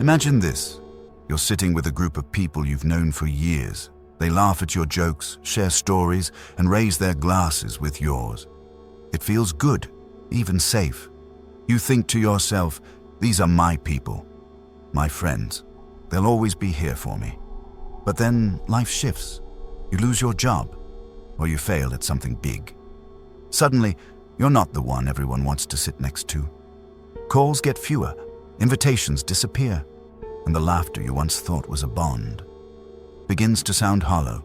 Imagine this. You're sitting with a group of people you've known for years. They laugh at your jokes, share stories, and raise their glasses with yours. It feels good, even safe. You think to yourself, these are my people, my friends. They'll always be here for me. But then life shifts. You lose your job, or you fail at something big. Suddenly, you're not the one everyone wants to sit next to. Calls get fewer, invitations disappear, and the laughter you once thought was a bond begins to sound hollow.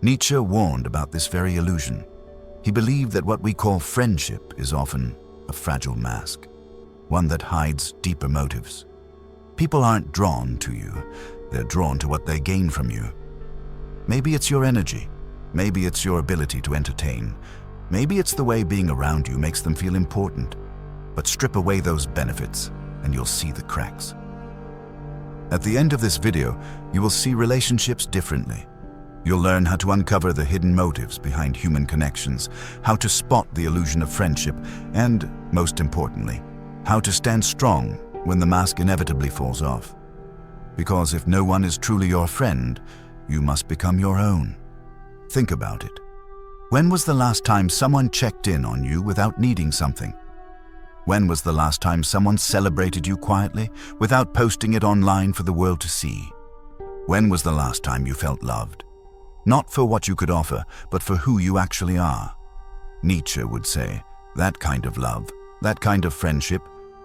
Nietzsche warned about this very illusion. He believed that what we call friendship is often a fragile mask, one that hides deeper motives. People aren't drawn to you, they're drawn to what they gain from you. Maybe it's your energy, maybe it's your ability to entertain, maybe it's the way being around you makes them feel important. But strip away those benefits and you'll see the cracks. At the end of this video, you will see relationships differently. You'll learn how to uncover the hidden motives behind human connections, how to spot the illusion of friendship, and, most importantly, how to stand strong when the mask inevitably falls off. Because if no one is truly your friend, you must become your own. Think about it. When was the last time someone checked in on you without needing something? When was the last time someone celebrated you quietly without posting it online for the world to see? When was the last time you felt loved? Not for what you could offer, but for who you actually are. Nietzsche would say, that kind of love, that kind of friendship,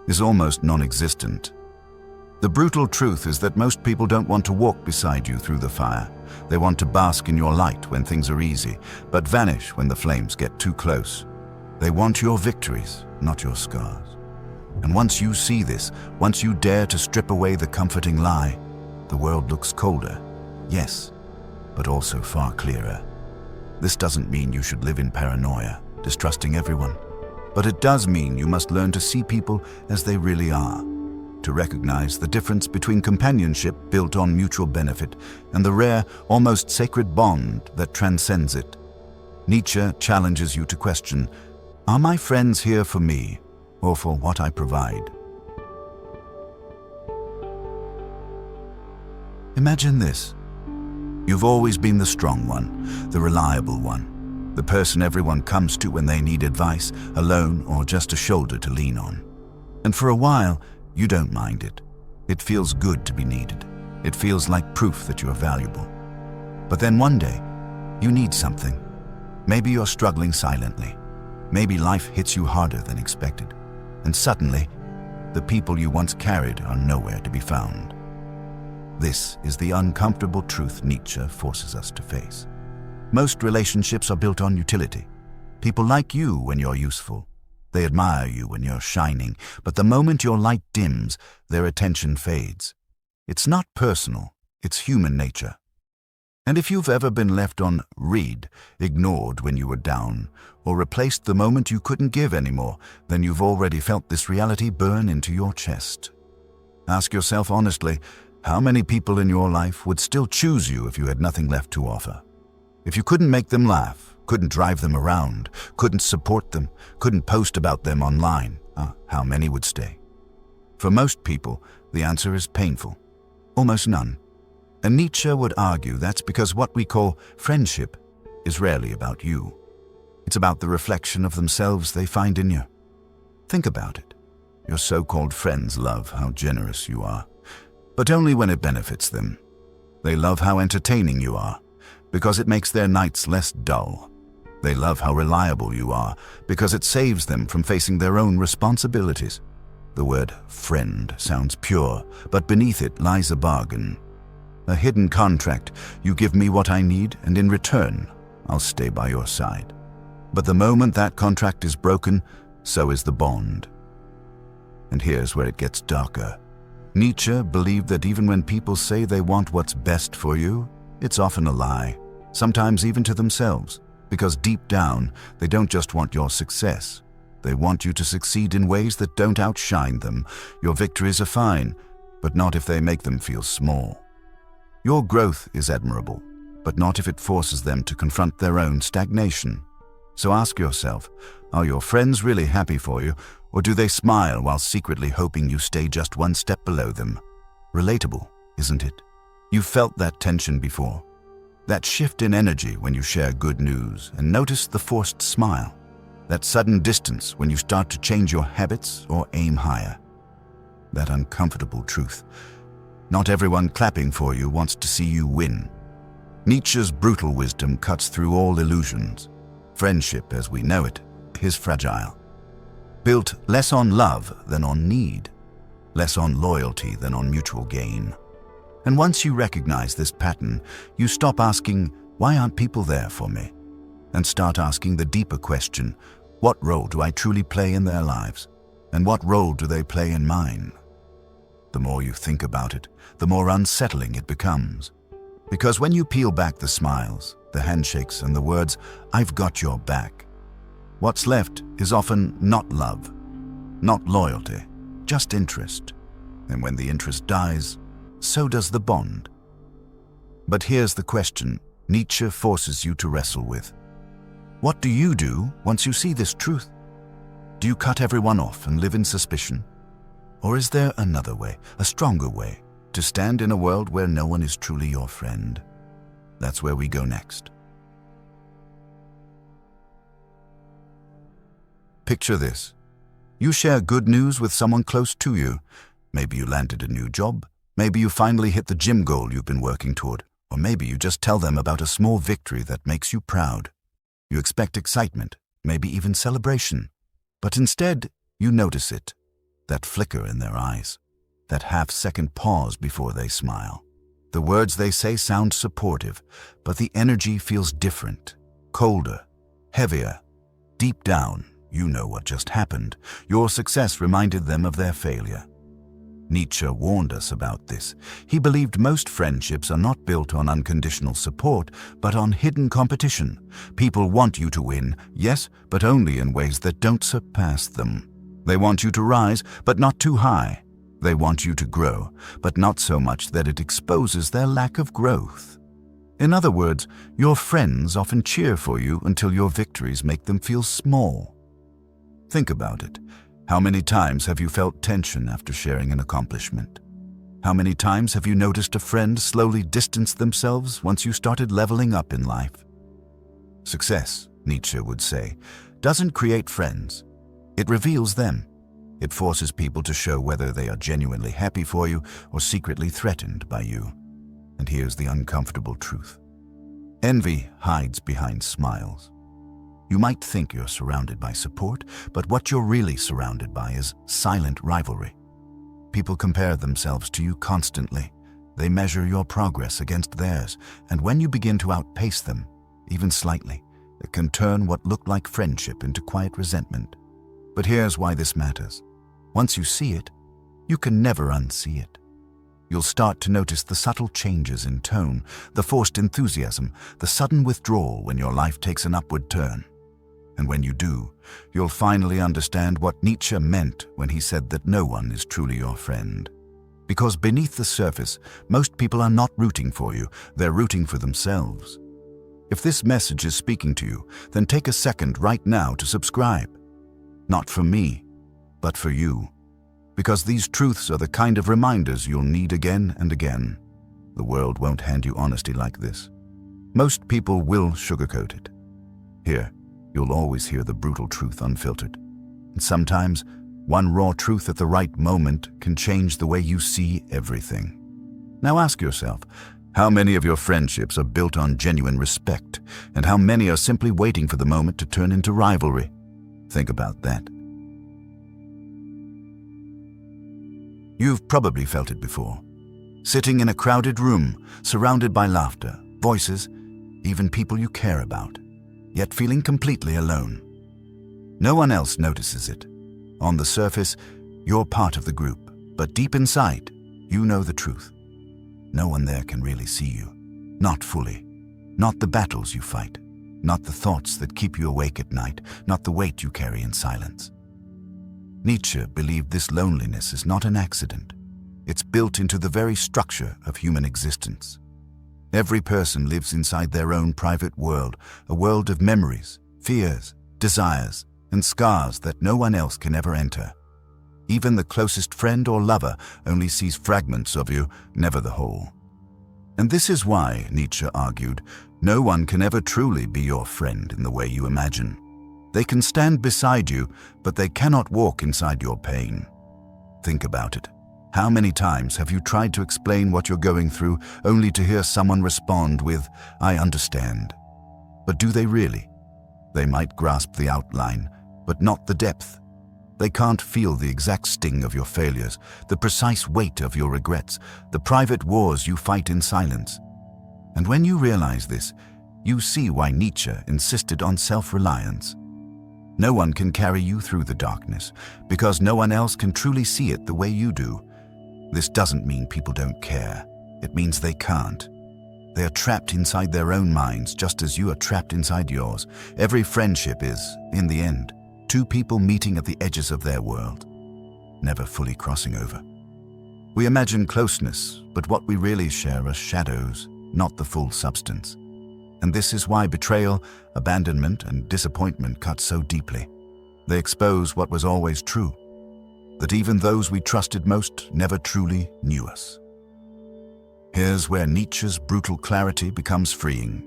is almost non-existent. The brutal truth is that most people don't want to walk beside you through the fire. They want to bask in your light when things are easy, but vanish when the flames get too close. They want your victories, not your scars. And once you see this, once you dare to strip away the comforting lie, the world looks colder, yes, but also far clearer. This doesn't mean you should live in paranoia, distrusting everyone. But it does mean you must learn to see people as they really are, to recognize the difference between companionship built on mutual benefit and the rare, almost sacred bond that transcends it. Nietzsche challenges you to question, are my friends here for me or for what I provide? Imagine this. You've always been the strong one, the reliable one, the person everyone comes to when they need advice, alone or just a shoulder to lean on. And for a while, you don't mind it. It feels good to be needed. It feels like proof that you're valuable. But then one day, you need something. Maybe you're struggling silently. Maybe life hits you harder than expected. And suddenly, the people you once carried are nowhere to be found. This is the uncomfortable truth Nietzsche forces us to face. Most relationships are built on utility. People like you when you're useful. They admire you when you're shining, but the moment your light dims, their attention fades. It's not personal, it's human nature. And if you've ever been left on read, ignored when you were down, or replaced the moment you couldn't give anymore, then you've already felt this reality burn into your chest. Ask yourself honestly, how many people in your life would still choose you if you had nothing left to offer? If you couldn't make them laugh, couldn't drive them around, couldn't support them, couldn't post about them online, how many would stay? For most people, the answer is painful, almost none. And Nietzsche would argue that's because what we call friendship is rarely about you. It's about the reflection of themselves they find in you. Think about it. Your so-called friends love how generous you are, but only when it benefits them. They love how entertaining you are, because it makes their nights less dull. They love how reliable you are, because it saves them from facing their own responsibilities. The word friend sounds pure, but beneath it lies a bargain. A hidden contract. You give me what I need, and in return, I'll stay by your side. But the moment that contract is broken, so is the bond. And here's where it gets darker. Nietzsche believed that even when people say they want what's best for you, it's often a lie, sometimes even to themselves, because deep down, they don't just want your success. They want you to succeed in ways that don't outshine them. Your victories are fine, but not if they make them feel small. Your growth is admirable, but not if it forces them to confront their own stagnation. So ask yourself, are your friends really happy for you, or do they smile while secretly hoping you stay just one step below them? Relatable, isn't it? You've felt that tension before. That shift in energy when you share good news and notice the forced smile. That sudden distance when you start to change your habits or aim higher. That uncomfortable truth. Not everyone clapping for you wants to see you win. Nietzsche's brutal wisdom cuts through all illusions. Friendship, as we know it, is fragile. Built less on love than on need. Less on loyalty than on mutual gain. And once you recognize this pattern, you stop asking, why aren't people there for me? And start asking the deeper question, what role do I truly play in their lives? And what role do they play in mine? The more you think about it, the more unsettling it becomes. Because when you peel back the smiles, the handshakes, and the words, "I've got your back," what's left is often not love, not loyalty, just interest. And when the interest dies, so does the bond. But here's the question Nietzsche forces you to wrestle with. What do you do once you see this truth? Do you cut everyone off and live in suspicion? Or is there another way, a stronger way, to stand in a world where no one is truly your friend? That's where we go next. Picture this. You share good news with someone close to you. Maybe you landed a new job. Maybe you finally hit the gym goal you've been working toward. Or maybe you just tell them about a small victory that makes you proud. You expect excitement, maybe even celebration. But instead, you notice it. That flicker in their eyes. That half-second pause before they smile. The words they say sound supportive, but the energy feels different, colder, heavier. Deep down, you know what just happened. Your success reminded them of their failure. Nietzsche warned us about this. He believed most friendships are not built on unconditional support, but on hidden competition. People want you to win, yes, but only in ways that don't surpass them. They want you to rise, but not too high. They want you to grow, but not so much that it exposes their lack of growth. In other words, your friends often cheer for you until your victories make them feel small. Think about it. How many times have you felt tension after sharing an accomplishment? How many times have you noticed a friend slowly distance themselves once you started leveling up in life? Success, Nietzsche would say, doesn't create friends. It reveals them. It forces people to show whether they are genuinely happy for you or secretly threatened by you. And here's the uncomfortable truth. Envy hides behind smiles. You might think you're surrounded by support, but what you're really surrounded by is silent rivalry. People compare themselves to you constantly. They measure your progress against theirs, and when you begin to outpace them, even slightly, it can turn what looked like friendship into quiet resentment. But here's why this matters. Once you see it, you can never unsee it. You'll start to notice the subtle changes in tone, the forced enthusiasm, the sudden withdrawal when your life takes an upward turn. And when you do, you'll finally understand what Nietzsche meant when he said that no one is truly your friend. Because beneath the surface, most people are not rooting for you, they're rooting for themselves. If this message is speaking to you, then take a second right now to subscribe. Not for me, but for you. Because these truths are the kind of reminders you'll need again and again. The world won't hand you honesty like this. Most people will sugarcoat it. Here, you'll always hear the brutal truth unfiltered. And sometimes, one raw truth at the right moment can change the way you see everything. Now ask yourself, how many of your friendships are built on genuine respect, and how many are simply waiting for the moment to turn into rivalry? Think about that. You've probably felt it before. Sitting in a crowded room, surrounded by laughter, voices, even people you care about, yet feeling completely alone. No one else notices it. On the surface, you're part of the group, but deep inside, you know the truth. No one there can really see you. Not fully. Not the battles you fight. Not the thoughts that keep you awake at night. Not the weight you carry in silence. Nietzsche believed this loneliness is not an accident. It's built into the very structure of human existence. Every person lives inside their own private world, a world of memories, fears, desires, and scars that no one else can ever enter. Even the closest friend or lover only sees fragments of you, never the whole. And this is why, Nietzsche argued, no one can ever truly be your friend in the way you imagine. They can stand beside you, but they cannot walk inside your pain. Think about it. How many times have you tried to explain what you're going through only to hear someone respond with, "I understand"? But do they really? They might grasp the outline, but not the depth. They can't feel the exact sting of your failures, the precise weight of your regrets, the private wars you fight in silence. And when you realize this, you see why Nietzsche insisted on self-reliance. No one can carry you through the darkness, because no one else can truly see it the way you do. This doesn't mean people don't care. It means they can't. They are trapped inside their own minds, just as you are trapped inside yours. Every friendship is, in the end, two people meeting at the edges of their world, never fully crossing over. We imagine closeness, but what we really share are shadows, not the full substance. And this is why betrayal, abandonment, and disappointment cut so deeply. They expose what was always true, that even those we trusted most never truly knew us. Here's where Nietzsche's brutal clarity becomes freeing.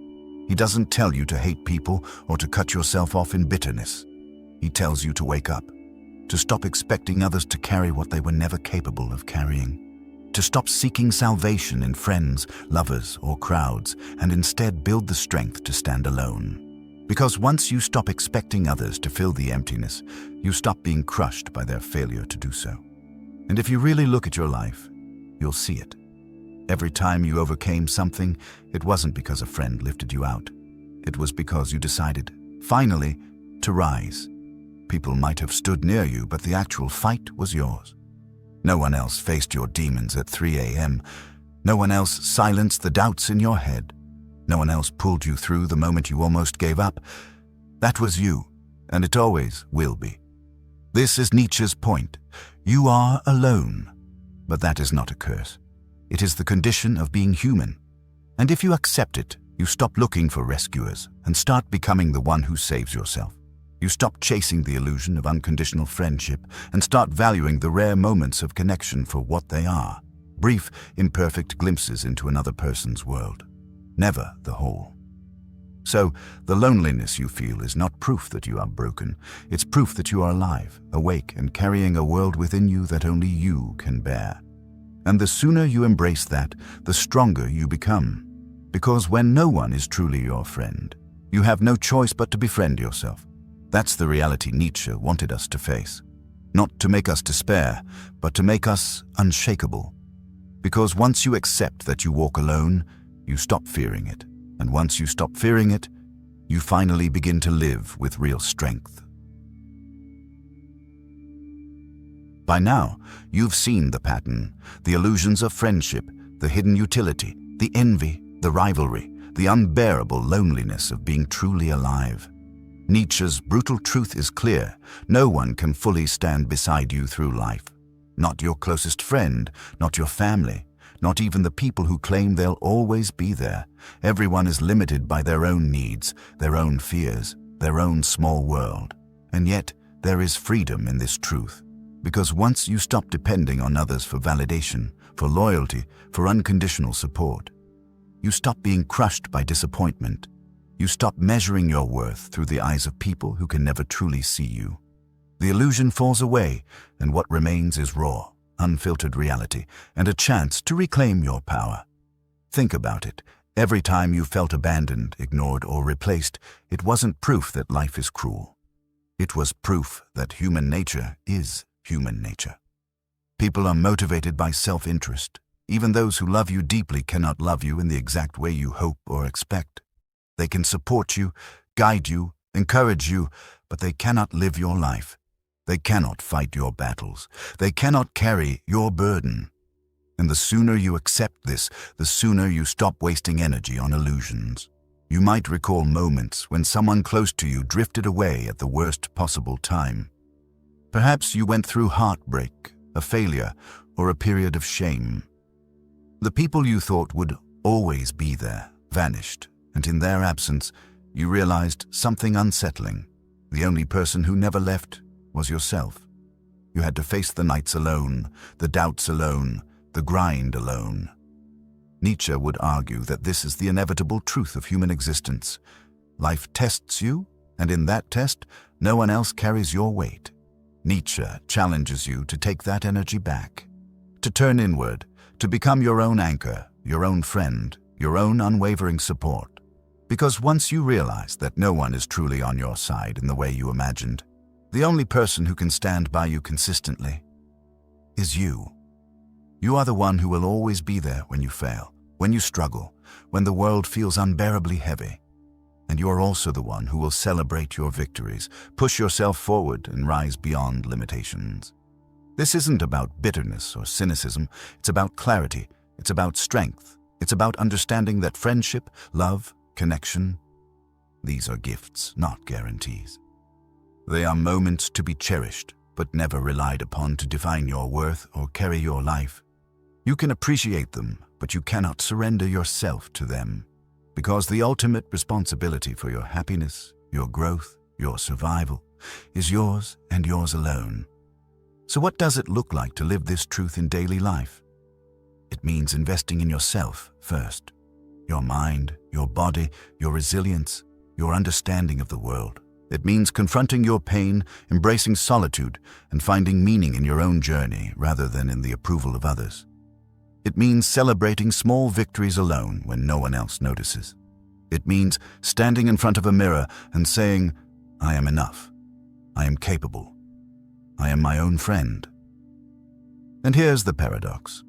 He doesn't tell you to hate people or to cut yourself off in bitterness. He tells you to wake up, to stop expecting others to carry what they were never capable of carrying, to stop seeking salvation in friends, lovers, or crowds, and instead build the strength to stand alone. Because once you stop expecting others to fill the emptiness, you stop being crushed by their failure to do so. And if you really look at your life, you'll see it. Every time you overcame something, it wasn't because a friend lifted you out. It was because you decided, finally, to rise. People might have stood near you, but the actual fight was yours. No one else faced your demons at 3 a.m. No one else silenced the doubts in your head. No one else pulled you through the moment you almost gave up. That was you, and it always will be. This is Nietzsche's point. You are alone. But that is not a curse. It is the condition of being human. And if you accept it, you stop looking for rescuers and start becoming the one who saves yourself. You stop chasing the illusion of unconditional friendship and start valuing the rare moments of connection for what they are. Brief, imperfect glimpses into another person's world. Never the whole. So, the loneliness you feel is not proof that you are broken. It's proof that you are alive, awake, and carrying a world within you that only you can bear. And the sooner you embrace that, the stronger you become. Because when no one is truly your friend, you have no choice but to befriend yourself. That's the reality Nietzsche wanted us to face. Not to make us despair, but to make us unshakable. Because once you accept that you walk alone, you stop fearing it. And once you stop fearing it, you finally begin to live with real strength. By now, you've seen the pattern, the illusions of friendship, the hidden utility, the envy, the rivalry, the unbearable loneliness of being truly alive. Nietzsche's brutal truth is clear. No one can fully stand beside you through life. Not your closest friend, not your family, not even the people who claim they'll always be there. Everyone is limited by their own needs, their own fears, their own small world. And yet, there is freedom in this truth. Because once you stop depending on others for validation, for loyalty, for unconditional support, you stop being crushed by disappointment. You stop measuring your worth through the eyes of people who can never truly see you. The illusion falls away, and what remains is raw, unfiltered reality, and a chance to reclaim your power. Think about it. Every time you felt abandoned, ignored, or replaced, it wasn't proof that life is cruel. It was proof that human nature is human nature. People are motivated by self-interest. Even those who love you deeply cannot love you in the exact way you hope or expect. They can support you, guide you, encourage you, but they cannot live your life. They cannot fight your battles. They cannot carry your burden. And the sooner you accept this, the sooner you stop wasting energy on illusions. You might recall moments when someone close to you drifted away at the worst possible time. Perhaps you went through heartbreak, a failure, or a period of shame. The people you thought would always be there vanished, and in their absence, you realized something unsettling. The only person who never left was yourself. You had to face the nights alone, the doubts alone, the grind alone. Nietzsche would argue that this is the inevitable truth of human existence. Life tests you, and in that test, no one else carries your weight. Nietzsche challenges you to take that energy back, to turn inward, to become your own anchor, your own friend, your own unwavering support. Because once you realize that no one is truly on your side in the way you imagined, the only person who can stand by you consistently is you. You are the one who will always be there when you fail, when you struggle, when the world feels unbearably heavy. And you are also the one who will celebrate your victories, push yourself forward, and rise beyond limitations. This isn't about bitterness or cynicism. It's about clarity. It's about strength. It's about understanding that friendship, love, connection, these are gifts, not guarantees. They are moments to be cherished, but never relied upon to define your worth or carry your life. You can appreciate them, but you cannot surrender yourself to them, because the ultimate responsibility for your happiness, your growth, your survival is yours and yours alone. So what does it look like to live this truth in daily life? It means investing in yourself first. Your mind, your body, your resilience, your understanding of the world. It means confronting your pain, embracing solitude, and finding meaning in your own journey rather than in the approval of others. It means celebrating small victories alone when no one else notices. It means standing in front of a mirror and saying, "I am enough. I am capable. I am my own friend." And here's the paradox.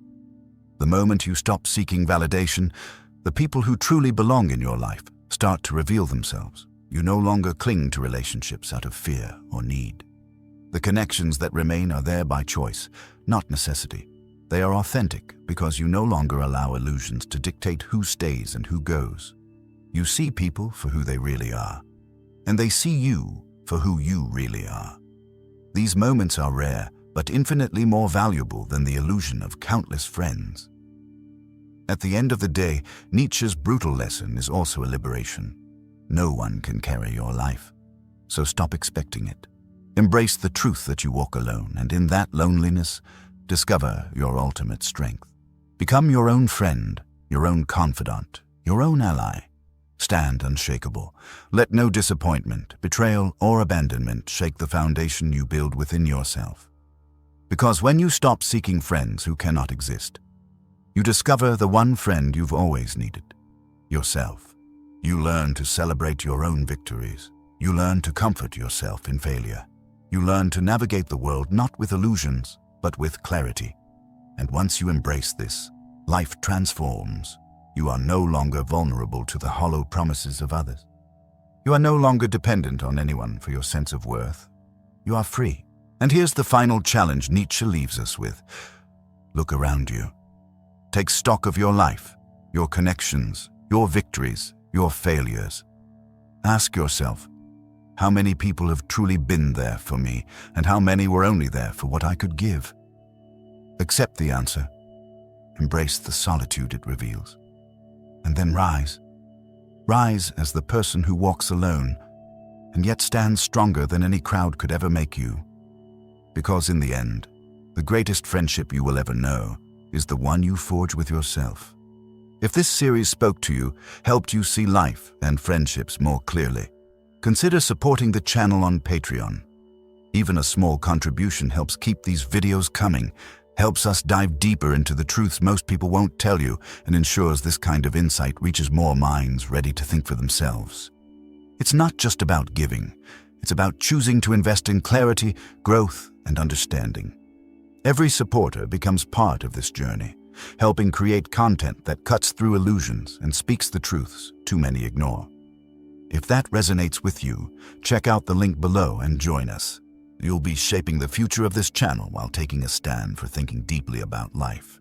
The moment you stop seeking validation, the people who truly belong in your life start to reveal themselves. You no longer cling to relationships out of fear or need. The connections that remain are there by choice, not necessity. They are authentic because you no longer allow illusions to dictate who stays and who goes. You see people for who they really are, and they see you for who you really are. These moments are rare, but infinitely more valuable than the illusion of countless friends. At the end of the day, Nietzsche's brutal lesson is also a liberation. No one can carry your life, so stop expecting it. Embrace the truth that you walk alone, and in that loneliness, discover your ultimate strength. Become your own friend, your own confidant, your own ally. Stand unshakable. Let no disappointment, betrayal, or abandonment shake the foundation you build within yourself. Because when you stop seeking friends who cannot exist, you discover the one friend you've always needed, yourself. You learn to celebrate your own victories. You learn to comfort yourself in failure. You learn to navigate the world not with illusions, but with clarity. And once you embrace this, life transforms. You are no longer vulnerable to the hollow promises of others. You are no longer dependent on anyone for your sense of worth. You are free. And here's the final challenge Nietzsche leaves us with. Look around you. Take stock of your life, your connections, your victories, your failures. Ask yourself, how many people have truly been there for me, and how many were only there for what I could give? Accept the answer. Embrace the solitude it reveals. And then rise. Rise as the person who walks alone, and yet stands stronger than any crowd could ever make you. Because in the end, the greatest friendship you will ever know is the one you forge with yourself. If this series spoke to you, helped you see life and friendships more clearly, consider supporting the channel on Patreon. Even a small contribution helps keep these videos coming, helps us dive deeper into the truths most people won't tell you, and ensures this kind of insight reaches more minds ready to think for themselves. It's not just about giving. It's about choosing to invest in clarity, growth, and understanding. Every supporter becomes part of this journey, helping create content that cuts through illusions and speaks the truths too many ignore. If that resonates with you, check out the link below and join us. You'll be shaping the future of this channel while taking a stand for thinking deeply about life.